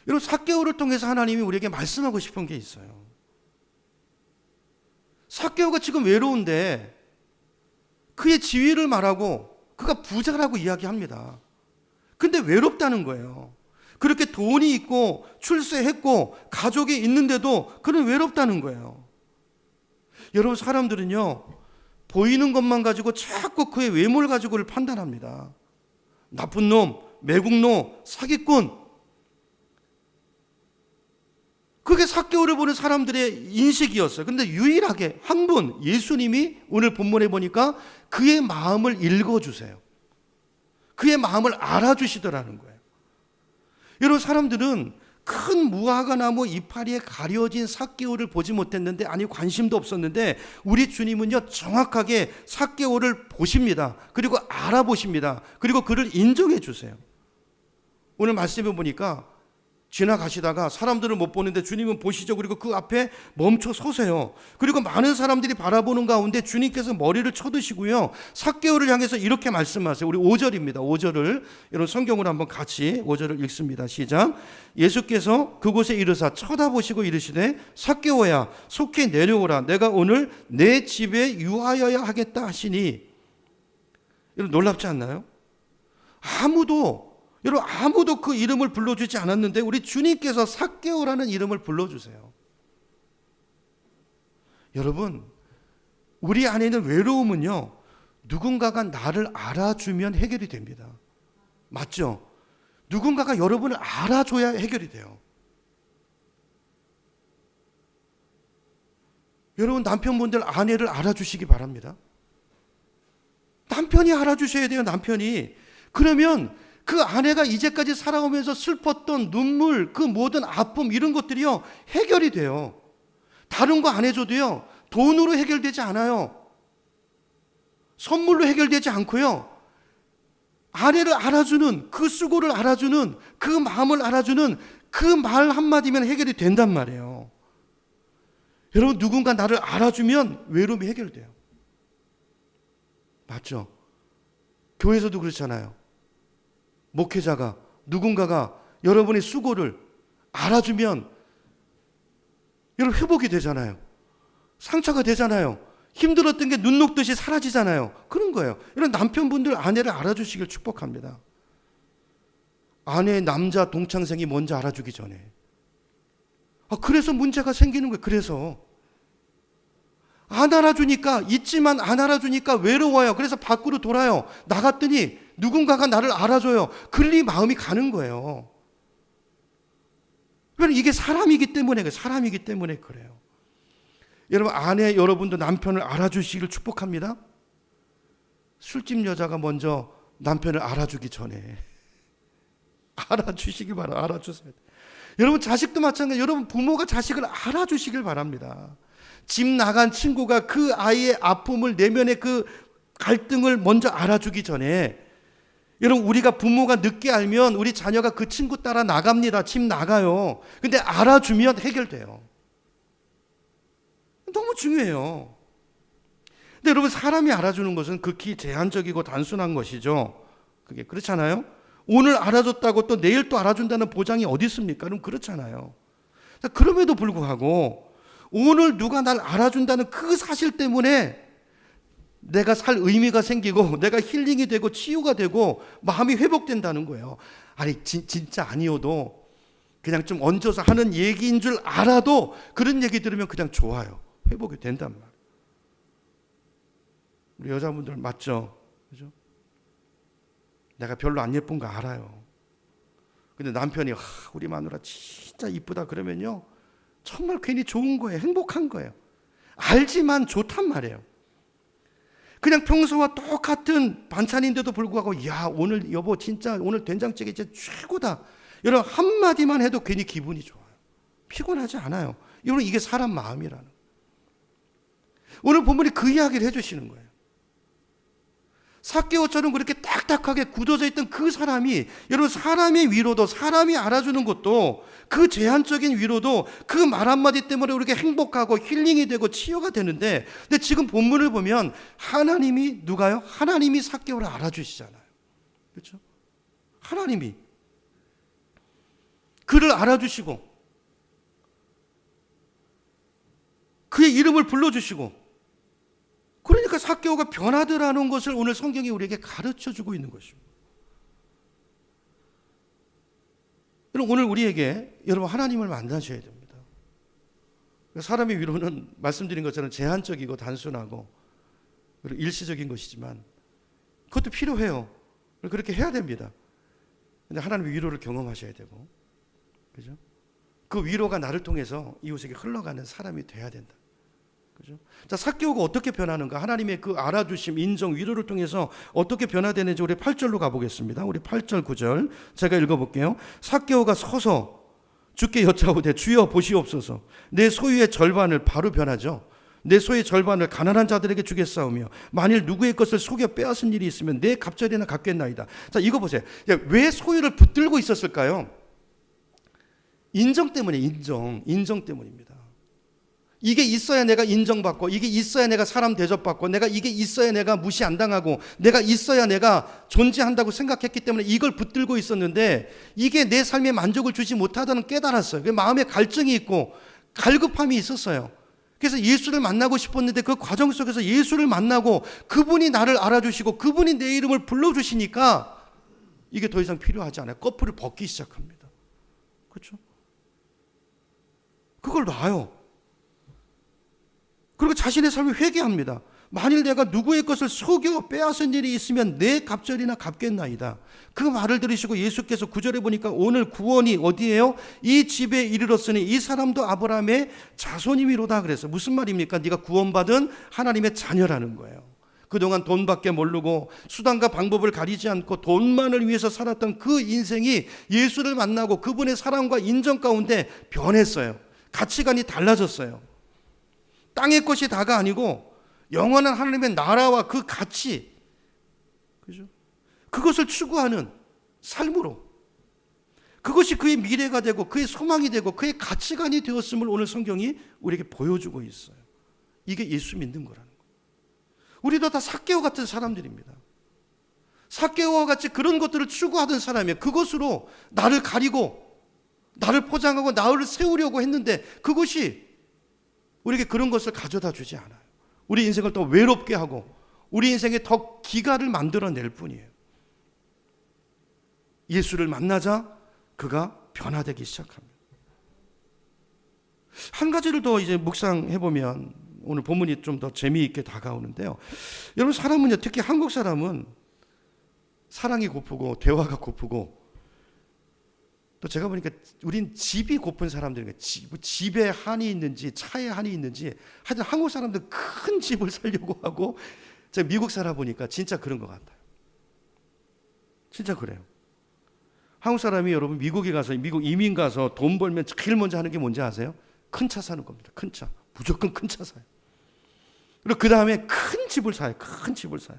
Speaker 1: 여러분, 삭개오를 통해서 하나님이 우리에게 말씀하고 싶은 게 있어요. 삭개오가 지금 외로운데 그의 지위를 말하고 그가 부자라고 이야기합니다. 근데 외롭다는 거예요. 그렇게 돈이 있고 출세했고 가족이 있는데도 그는 외롭다는 거예요. 여러분, 사람들은요, 보이는 것만 가지고 자꾸 그의 외모를 가지고를 판단합니다. 나쁜 놈, 매국노, 사기꾼. 그게 삭개오를 보는 사람들의 인식이었어요. 그런데 유일하게 한 분, 예수님이 오늘 본문에 보니까 그의 마음을 읽어주세요. 그의 마음을 알아주시더라는 거예요. 여러분, 사람들은 큰 무화과 나무 이파리에 가려진 삭개오를 보지 못했는데, 아니 관심도 없었는데, 우리 주님은요 정확하게 삭개오를 보십니다. 그리고 알아보십니다. 그리고 그를 인정해 주세요. 오늘 말씀해 보니까 지나가시다가 사람들을 못 보는데 주님은 보시죠. 그리고 그 앞에 멈춰 서세요. 그리고 많은 사람들이 바라보는 가운데 주님께서 머리를 쳐드시고요, 삭개오를 향해서 이렇게 말씀하세요. 우리 5절입니다. 5절을 여러분 성경으로 한번 같이 5절을 읽습니다. 시작. 예수께서 그곳에 이르사 쳐다보시고 이르시되 삭개오야 속히 내려오라. 내가 오늘 내 집에 유하여야 하겠다 하시니. 여러분, 놀랍지 않나요? 아무도 그 이름을 불러주지 않았는데 우리 주님께서 삭개오라는 이름을 불러주세요. 여러분, 우리 안에 있는 외로움은요, 누군가가 나를 알아주면 해결이 됩니다. 맞죠? 누군가가 여러분을 알아줘야 해결이 돼요. 여러분, 남편분들 아내를 알아주시기 바랍니다. 남편이 알아주셔야 돼요. 남편이. 그러면 그 아내가 이제까지 살아오면서 슬펐던 눈물, 그 모든 아픔, 이런 것들이요 해결이 돼요. 다른 거 안 해줘도요 돈으로 해결되지 않아요. 선물로 해결되지 않고요, 아내를 알아주는, 그 수고를 알아주는, 그 마음을 알아주는 그 말 한마디면 해결이 된단 말이에요. 여러분, 누군가 나를 알아주면 외로움이 해결돼요. 맞죠? 교회에서도 그렇잖아요. 목회자가, 누군가가 여러분의 수고를 알아주면 여러분 회복이 되잖아요. 상처가 되잖아요. 힘들었던 게 눈 녹듯이 사라지잖아요. 그런 거예요. 이런 남편분들 아내를 알아주시길 축복합니다. 아내의 남자 동창생이 먼저 알아주기 전에. 그래서 문제가 생기는 거예요. 그래서 안 알아주니까, 있지만 안 알아주니까 외로워요. 그래서 밖으로 돌아요. 나갔더니 누군가가 나를 알아줘요. 그리 마음이 가는 거예요. 이게 사람이기 때문에 그래요. 사람이기 때문에 그래요. 여러분, 아내 여러분도 남편을 알아주시기를 축복합니다. 술집 여자가 먼저 남편을 알아주기 전에 알아주시기 바랍니다. 알아주세요. 여러분, 자식도 마찬가지예요. 여러분, 부모가 자식을 알아주시길 바랍니다. 집 나간 친구가 그 아이의 아픔을, 내면의 그 갈등을 먼저 알아주기 전에, 여러분, 우리가 부모가 늦게 알면 우리 자녀가 그 친구 따라 나갑니다. 집 나가요. 근데 알아주면 해결돼요. 너무 중요해요. 근데 여러분, 사람이 알아주는 것은 극히 제한적이고 단순한 것이죠. 그게 그렇잖아요. 오늘 알아줬다고 또 내일 또 알아준다는 보장이 어디 있습니까? 그럼 그렇잖아요. 그럼에도 불구하고 오늘 누가 날 알아준다는 그 사실 때문에 내가 살 의미가 생기고 내가 힐링이 되고 치유가 되고 마음이 회복된다는 거예요. 아니 진짜 아니어도 그냥 좀 얹어서 하는 얘기인 줄 알아도 그런 얘기 들으면 그냥 좋아요. 회복이 된단 말이에요. 우리 여자분들 맞죠? 그죠? 내가 별로 안 예쁜 거 알아요. 근데 남편이 우리 마누라 진짜 이쁘다 그러면요, 정말 괜히 좋은 거예요. 행복한 거예요. 알지만 좋단 말이에요. 그냥 평소와 똑같은 반찬인데도 불구하고, 야 오늘 여보 진짜 오늘 된장찌개 진짜 최고다, 여러분 한마디만 해도 괜히 기분이 좋아요. 피곤하지 않아요. 여러분 이게 사람 마음이라는 거예요. 오늘 본문이 그 이야기를 해주시는 거예요. 삭개오처럼 그렇게 딱딱하게 굳어져 있던 그 사람이, 여러분 사람의 위로도, 사람이 알아주는 것도, 그 제한적인 위로도 그 말 한마디 때문에 우리가 행복하고 힐링이 되고 치유가 되는데, 근데 지금 본문을 보면 하나님이 누가요? 하나님이 삭개오를 알아주시잖아요. 그렇죠? 하나님이 그를 알아주시고 그의 이름을 불러주시고, 그러니까 삭개오가 변하더라는 것을 오늘 성경이 우리에게 가르쳐주고 있는 것입니다. 여러분 오늘 우리에게, 여러분 하나님을 만나셔야 됩니다. 사람의 위로는 말씀드린 것처럼 제한적이고 단순하고 그리고 일시적인 것이지만 그것도 필요해요. 그렇게 해야 됩니다. 근데 하나님의 위로를 경험하셔야 되고, 그죠? 그 위로가 나를 통해서 이웃에게 흘러가는 사람이 돼야 된다. 그죠? 자, 삭개오가 어떻게 변하는가? 하나님의 그 알아주심, 인정, 위로를 통해서 어떻게 변화되는지 우리 8절로 가보겠습니다. 우리 8절, 9절 제가 읽어볼게요. 삭개오가 서서 주께 여짜오되 주여 보시옵소서. 내 소유의 절반을, 바로 변하죠. 내 소유의 절반을 가난한 자들에게 주겠사오며 만일 누구의 것을 속여 빼앗은 일이 있으면 내 갑절이나 갚겠나이다. 자, 이거 보세요. 왜 소유를 붙들고 있었을까요? 인정 때문에, 인정 때문입니다. 이게 있어야 내가 인정받고, 이게 있어야 내가 사람 대접받고, 내가 이게 있어야 내가 무시 안 당하고, 내가 있어야 내가 존재한다고 생각했기 때문에 이걸 붙들고 있었는데, 이게 내 삶에 만족을 주지 못하다는 깨달았어요. 마음에 갈증이 있고 갈급함이 있었어요. 그래서 예수를 만나고 싶었는데 그 과정 속에서 예수를 만나고 그분이 나를 알아주시고 그분이 내 이름을 불러주시니까 이게 더 이상 필요하지 않아요. 커플을 벗기 시작합니다. 그렇죠? 그걸 놔요. 그리고 자신의 삶을 회개합니다. 만일 내가 누구의 것을 속여 빼앗은 일이 있으면 내 갑절이나 갚겠나이다. 그 말을 들으시고 예수께서 9절에 보니까 오늘 구원이 어디예요? 이 집에 이르렀으니 이 사람도 아브라함의 자손이미로다 그랬어요. 무슨 말입니까? 네가 구원받은 하나님의 자녀라는 거예요. 그동안 돈밖에 모르고 수단과 방법을 가리지 않고 돈만을 위해서 살았던 그 인생이 예수를 만나고 그분의 사랑과 인정 가운데 변했어요. 가치관이 달라졌어요. 땅의 것이 다가 아니고 영원한 하나님의 나라와 그 가치, 그죠? 그것을 추구하는 삶으로, 그것이 그의 미래가 되고 그의 소망이 되고 그의 가치관이 되었음을 오늘 성경이 우리에게 보여주고 있어요. 이게 예수 믿는 거라는 거예요. 우리도 다 삭개오 같은 사람들입니다. 삭개오와 같이 그런 것들을 추구하던 사람이에요. 그것으로 나를 가리고 나를 포장하고 나를 세우려고 했는데 그것이 우리에게 그런 것을 가져다 주지 않아요. 우리 인생을 더 외롭게 하고 우리 인생에 더 기가를 만들어낼 뿐이에요. 예수를 만나자 그가 변화되기 시작합니다. 한 가지를 더 이제 묵상해 보면 오늘 본문이 좀 더 재미있게 다가오는데요. 여러분 사람은요, 특히 한국 사람은 사랑이 고프고 대화가 고프고 또 제가 보니까 우린 집이 고픈 사람들이니까 집에 한이 있는지 차에 한이 있는지 하여튼 한국 사람들 큰 집을 살려고 하고, 제가 미국 살아보니까 진짜 그런 것 같아요. 진짜 그래요. 한국 사람이 여러분 미국에 가서, 미국 이민 가서 돈 벌면 제일 먼저 하는 게 뭔지 아세요? 큰 차 사는 겁니다. 큰 차. 무조건 큰 차 사요. 그리고 그 다음에 큰 집을 사요. 큰 집을 사요.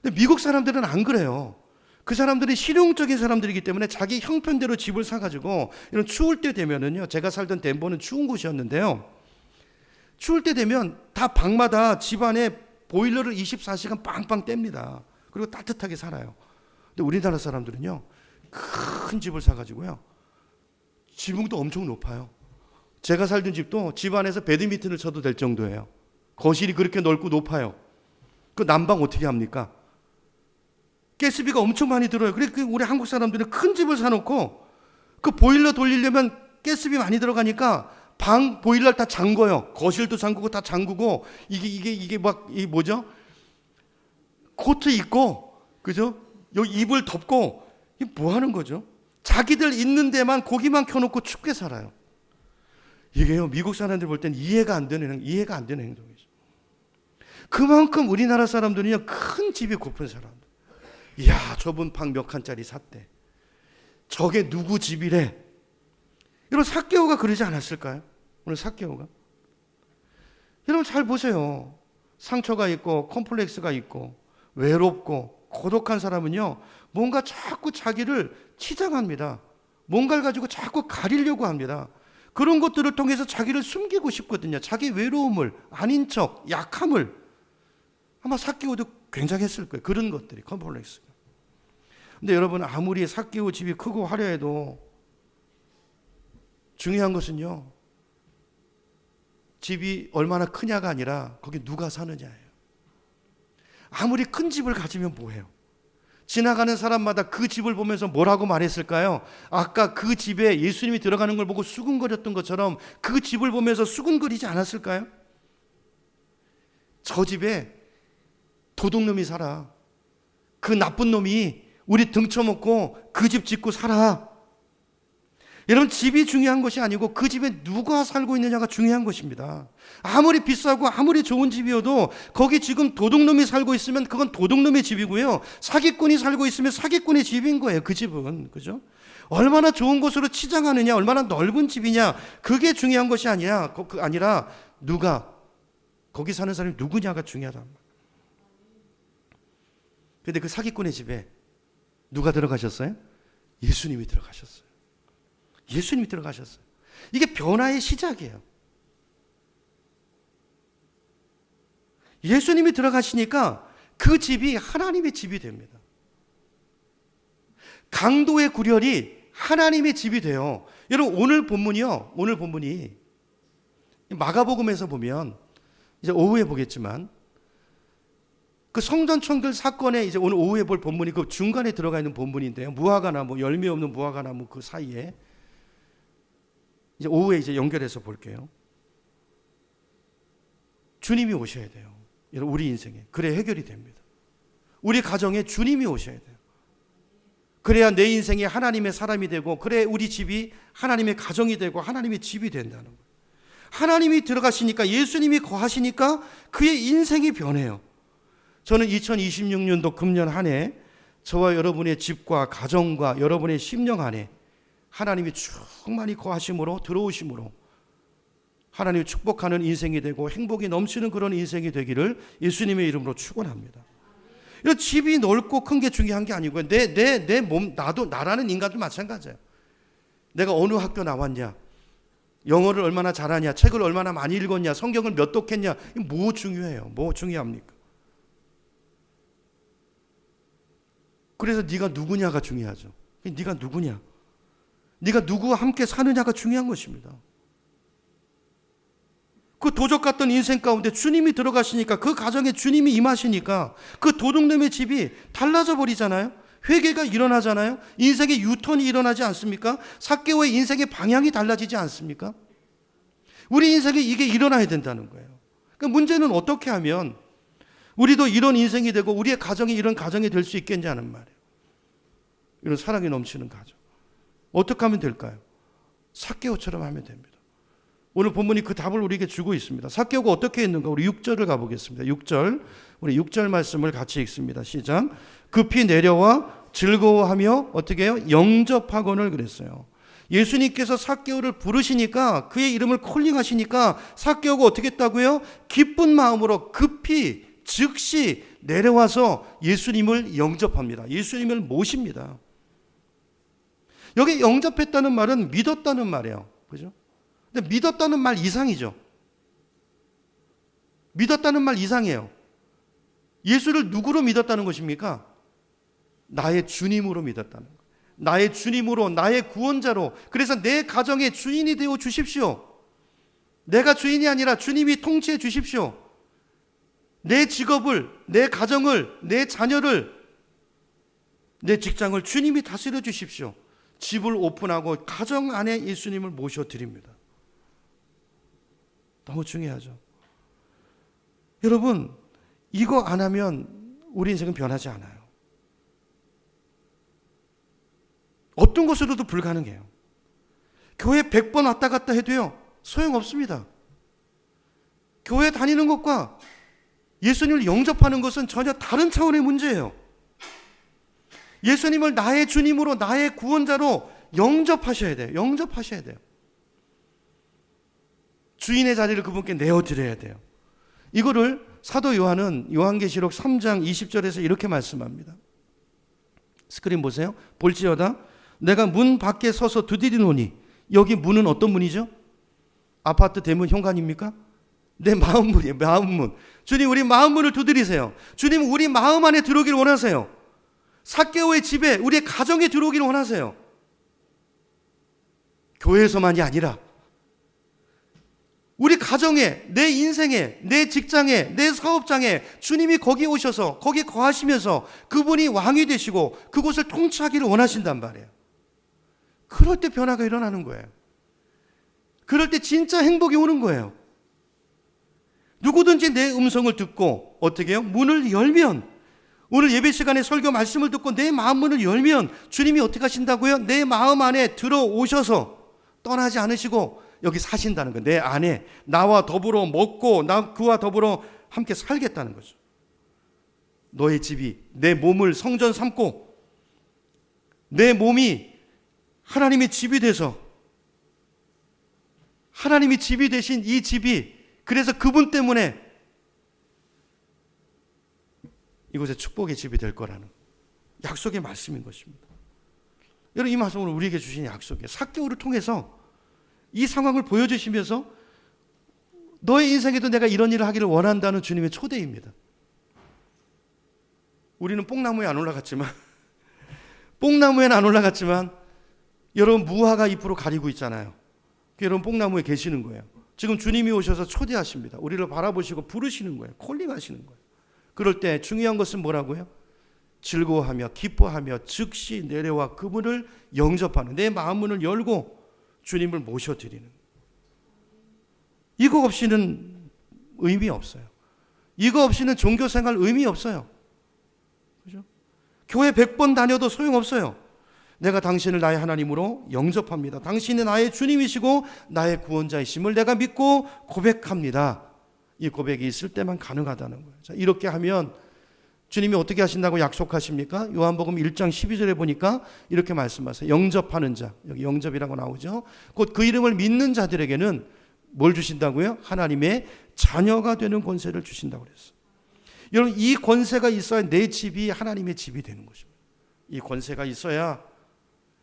Speaker 1: 근데 미국 사람들은 안 그래요. 그 사람들이 실용적인 사람들이기 때문에 자기 형편대로 집을 사가지고, 이런 추울 때 되면은요, 제가 살던 덴버는 추운 곳이었는데요, 추울 때 되면 다 방마다 집안에 보일러를 24시간 빵빵 뗍니다. 그리고 따뜻하게 살아요. 근데 우리나라 사람들은요, 큰 집을 사가지고요, 지붕도 엄청 높아요. 제가 살던 집도 집안에서 배드민턴을 쳐도 될 정도예요. 거실이 그렇게 넓고 높아요. 그 난방 어떻게 합니까? 가스비가 엄청 많이 들어요. 그래, 우리 한국 사람들은 큰 집을 사놓고 그 보일러 돌리려면 가스비 많이 들어가니까 방 보일러 다 잠궈요. 거실도 잠그고 다 잠그고, 이게 막 이 뭐죠? 코트 입고, 그죠? 여기 이불 덮고, 이게 뭐 하는 거죠? 자기들 있는 데만 고기만 켜놓고 춥게 살아요. 이게요, 미국 사람들 볼 땐 이해가 안 되는 행동이죠. 그만큼 우리나라 사람들은요, 큰 집이 고픈 사람들. 이야, 저분 방 몇 칸짜리 샀대. 저게 누구 집이래. 여러분 삭개오가 그러지 않았을까요? 오늘 삭개오가. 여러분 잘 보세요. 상처가 있고 컴플렉스가 있고 외롭고 고독한 사람은요, 뭔가 자꾸 자기를 치장합니다. 뭔가를 가지고 자꾸 가리려고 합니다. 그런 것들을 통해서 자기를 숨기고 싶거든요. 자기 외로움을, 아닌 척, 약함을. 아마 삭개오도 굉장했을 거예요. 그런 것들이, 컴플렉스가. 근데 여러분, 아무리 삭개오 집이 크고 화려해도 중요한 것은요, 집이 얼마나 크냐가 아니라 거기 누가 사느냐예요. 아무리 큰 집을 가지면 뭐해요? 지나가는 사람마다 그 집을 보면서 뭐라고 말했을까요? 아까 그 집에 예수님이 들어가는 걸 보고 수근거렸던 것처럼 그 집을 보면서 수근거리지 않았을까요? 저 집에 도둑놈이 살아. 그 나쁜 놈이 우리 등쳐먹고 그 집 짓고 살아. 여러분, 집이 중요한 것이 아니고 그 집에 누가 살고 있느냐가 중요한 것입니다. 아무리 비싸고 아무리 좋은 집이어도 거기 지금 도둑놈이 살고 있으면 그건 도둑놈의 집이고요, 사기꾼이 살고 있으면 사기꾼의 집인 거예요. 그 집은. 그죠? 얼마나 좋은 곳으로 치장하느냐, 얼마나 넓은 집이냐, 그게 중요한 것이 아니라 누가, 거기 사는 사람이 누구냐가 중요하단 말이에요. 그런데 그 사기꾼의 집에 누가 들어가셨어요? 예수님이 들어가셨어요. 예수님이 들어가셨어요. 이게 변화의 시작이에요. 예수님이 들어가시니까 그 집이 하나님의 집이 됩니다. 강도의 구렬이 하나님의 집이 돼요. 여러분, 오늘 본문이 마가복음에서 보면, 이제 오후에 보겠지만, 그 성전 청결 사건에 이제 오늘 오후에 볼 본문이 그 중간에 들어가 있는 본문인데요. 무화과나무, 열매 없는 무화과나무 그 사이에, 이제 오후에 이제 연결해서 볼게요. 주님이 오셔야 돼요. 여러분, 우리 인생에. 그래 해결이 됩니다. 우리 가정에 주님이 오셔야 돼요. 그래야 내 인생이 하나님의 사람이 되고, 그래 우리 집이 하나님의 가정이 되고 하나님의 집이 된다는 거예요. 하나님이 들어가시니까, 예수님이 거하시니까 그의 인생이 변해요. 저는 2026년도 금년 한 해 저와 여러분의 집과 가정과 여러분의 심령 안에 하나님이 충만히 거하심으로, 들어오심으로 하나님이 축복하는 인생이 되고 행복이 넘치는 그런 인생이 되기를 예수님의 이름으로 축원합니다. 이런 집이 넓고 큰 게 중요한 게 아니고요, 내 몸, 나라는 인간도 마찬가지예요. 내가 어느 학교 나왔냐, 영어를 얼마나 잘하냐, 책을 얼마나 많이 읽었냐, 성경을 몇 독했냐, 뭐 중요해요? 뭐 중요합니까? 그래서 네가 누구냐가 중요하죠. 네가 누구냐, 네가 누구와 함께 사느냐가 중요한 것입니다. 그 도적 같던 인생 가운데 주님이 들어가시니까, 그 가정에 주님이 임하시니까 그 도둑놈의 집이 달라져 버리잖아요. 회개가 일어나잖아요. 인생의 유턴이 일어나지 않습니까? 삭개오의 인생의 방향이 달라지지 않습니까? 우리 인생에 이게 일어나야 된다는 거예요. 그러니까 문제는 어떻게 하면 우리도 이런 인생이 되고 우리의 가정이 이런 가정이 될 수 있겠냐는 말이에요. 이런 사랑이 넘치는 가정. 어떻게 하면 될까요? 삭개오처럼 하면 됩니다. 오늘 본문이 그 답을 우리에게 주고 있습니다. 삭개오가 어떻게 했는가? 우리 6절을 가보겠습니다. 6절, 우리 6절 말씀을 같이 읽습니다. 시작. 급히 내려와 즐거워하며 어떻게 해요? 영접하거늘 그랬어요. 예수님께서 삭개오를 부르시니까, 그의 이름을 콜링하시니까 삭개오가 어떻게 했다고요? 기쁜 마음으로 급히 즉시 내려와서 예수님을 영접합니다. 예수님을 모십니다. 여기 영접했다는 말은 믿었다는 말이에요. 그죠? 근데 믿었다는 말 이상이죠. 믿었다는 말 이상이에요. 예수를 누구로 믿었다는 것입니까? 나의 주님으로 믿었다는 거예요. 나의 주님으로, 나의 구원자로. 그래서 내 가정의 주인이 되어 주십시오. 내가 주인이 아니라 주님이 통치해 주십시오. 내 직업을, 내 가정을, 내 자녀를, 내 직장을 주님이 다스려 주십시오. 집을 오픈하고 가정 안에 예수님을 모셔드립니다. 너무 중요하죠. 여러분, 이거 안 하면 우리 인생은 변하지 않아요. 어떤 것으로도 불가능해요. 교회 100번 왔다 갔다 해도요, 소용없습니다. 교회 다니는 것과 예수님을 영접하는 것은 전혀 다른 차원의 문제예요. 예수님을 나의 주님으로, 나의 구원자로 영접하셔야 돼요. 영접하셔야 돼요. 주인의 자리를 그분께 내어드려야 돼요. 이거를 사도 요한은 요한계시록 3장 20절에서 이렇게 말씀합니다. 스크린 보세요. 볼지어다 내가 문 밖에 서서 두드리노니. 여기 문은 어떤 문이죠? 아파트 대문 현관입니까? 내 마음 문이에요. 마음 문. 주님, 우리 마음 문을 두드리세요. 주님, 우리 마음 안에 들어오기를 원하세요. 삭개오의 집에, 우리의 가정에 들어오기를 원하세요. 교회에서만이 아니라 우리 가정에, 내 인생에, 내 직장에, 내 사업장에 주님이 거기 오셔서 거기 거하시면서 그분이 왕이 되시고 그곳을 통치하기를 원하신단 말이에요. 그럴 때 변화가 일어나는 거예요. 그럴 때 진짜 행복이 오는 거예요. 누구든지 내 음성을 듣고 어떻게 해요? 문을 열면, 오늘 예배 시간에 설교 말씀을 듣고 내 마음 문을 열면 주님이 어떻게 하신다고요? 내 마음 안에 들어오셔서 떠나지 않으시고 여기 사신다는 거예요. 내 안에 나와 더불어 먹고 나 그와 더불어 함께 살겠다는 거죠. 너의 집이 내 몸을 성전 삼고 내 몸이 하나님의 집이 돼서 하나님이 집이 되신 이 집이, 그래서 그분 때문에 이곳에 축복의 집이 될 거라는 약속의 말씀인 것입니다. 여러분, 이 말씀은 우리에게 주신 약속이에요. 삭개오를 통해서 이 상황을 보여주시면서 너의 인생에도 내가 이런 일을 하기를 원한다는 주님의 초대입니다. 우리는 뽕나무에 안 올라갔지만 뽕나무에는 안 올라갔지만 여러분, 무화과 잎으로 가리고 있잖아요. 여러분, 뽕나무에 계시는 거예요. 지금 주님이 오셔서 초대하십니다. 우리를 바라보시고 부르시는 거예요. 콜링하시는 거예요. 그럴 때 중요한 것은 뭐라고요? 즐거워하며 기뻐하며 즉시 내려와 그분을 영접하는, 내 마음 문을 열고 주님을 모셔드리는, 이거 없이는 의미 없어요. 이거 없이는 종교생활 의미 없어요. 그죠? 교회 100번 다녀도 소용없어요. 내가 당신을 나의 하나님으로 영접합니다. 당신이 나의 주님이시고 나의 구원자이심을 내가 믿고 고백합니다. 이 고백이 있을 때만 가능하다는 거예요. 자, 이렇게 하면 주님이 어떻게 하신다고 약속하십니까? 요한복음 1장 12절에 보니까 이렇게 말씀하세요. 영접하는 자, 여기 영접이라고 나오죠. 곧 그 이름을 믿는 자들에게는 뭘 주신다고요? 하나님의 자녀가 되는 권세를 주신다고 그랬어요. 여러분, 이 권세가 있어야 내 집이 하나님의 집이 되는 것입니다. 이 권세가 있어야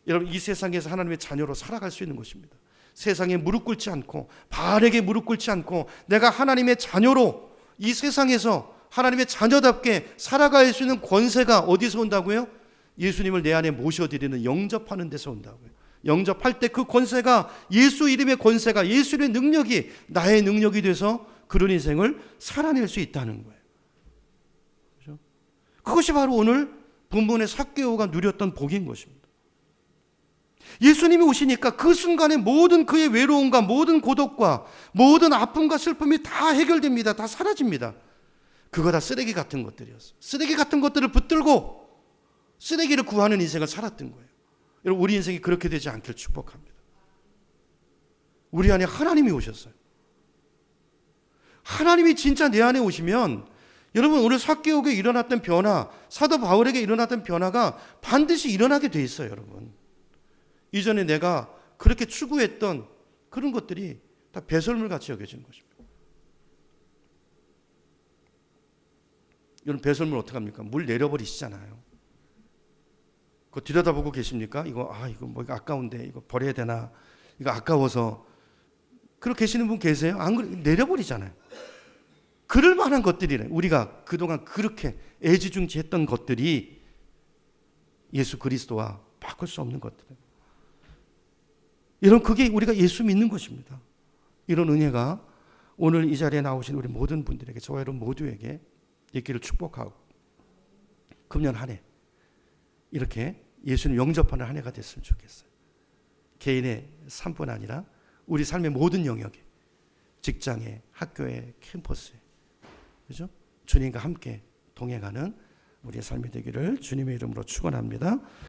Speaker 1: 여러분, 이 세상에서 하나님의 자녀로 살아갈 수 있는 것입니다. 세상에 무릎 꿇지 않고, 바알에게 무릎 꿇지 않고, 내가 하나님의 자녀로 이 세상에서 하나님의 자녀답게 살아갈 수 있는 권세가 어디서 온다고요? 예수님을 내 안에 모셔드리는, 영접하는 데서 온다고요. 영접할 때 그 권세가, 예수 이름의 권세가, 예수 이름의 능력이 나의 능력이 돼서 그런 인생을 살아낼 수 있다는 거예요. 그렇죠? 그것이 바로 오늘 본문의 삭개오가 누렸던 복인 것입니다. 예수님이 오시니까 그 순간에 모든 그의 외로움과 모든 고독과 모든 아픔과 슬픔이 다 해결됩니다. 다 사라집니다. 그거 다 쓰레기 같은 것들이었어요. 쓰레기 같은 것들을 붙들고 쓰레기를 구하는 인생을 살았던 거예요. 여러분, 우리 인생이 그렇게 되지 않길 축복합니다. 우리 안에 하나님이 오셨어요. 하나님이 진짜 내 안에 오시면, 여러분, 오늘 삭개오에게 일어났던 변화, 사도 바울에게 일어났던 변화가 반드시 일어나게 돼 있어요. 여러분, 이전에 내가 그렇게 추구했던 그런 것들이 다 배설물 같이 여겨지는 것입니다. 여러분, 배설물 어떡합니까? 물 내려버리시잖아요. 그거 들여다보고 계십니까? 이거 뭐 아까운데 이거 버려야 되나? 이거 아까워서. 그렇게 계시는 분 계세요? 안 그래, 내려버리잖아요. 그럴 만한 것들이래. 우리가 그동안 그렇게 애지중지했던 것들이 예수 그리스도와 바꿀 수 없는 것들이에요. 여러분, 그게 우리가 예수 믿는 것입니다. 이런 은혜가 오늘 이 자리에 나오신 우리 모든 분들에게, 저와 여러분 모두에게 있기를 축복하고, 금년 한 해 이렇게 예수님 영접하는 한 해가 됐으면 좋겠어요. 개인의 삶뿐 아니라 우리 삶의 모든 영역에, 직장에, 학교에, 캠퍼스에, 그죠? 주님과 함께 동행하는 우리의 삶이 되기를 주님의 이름으로 축원합니다.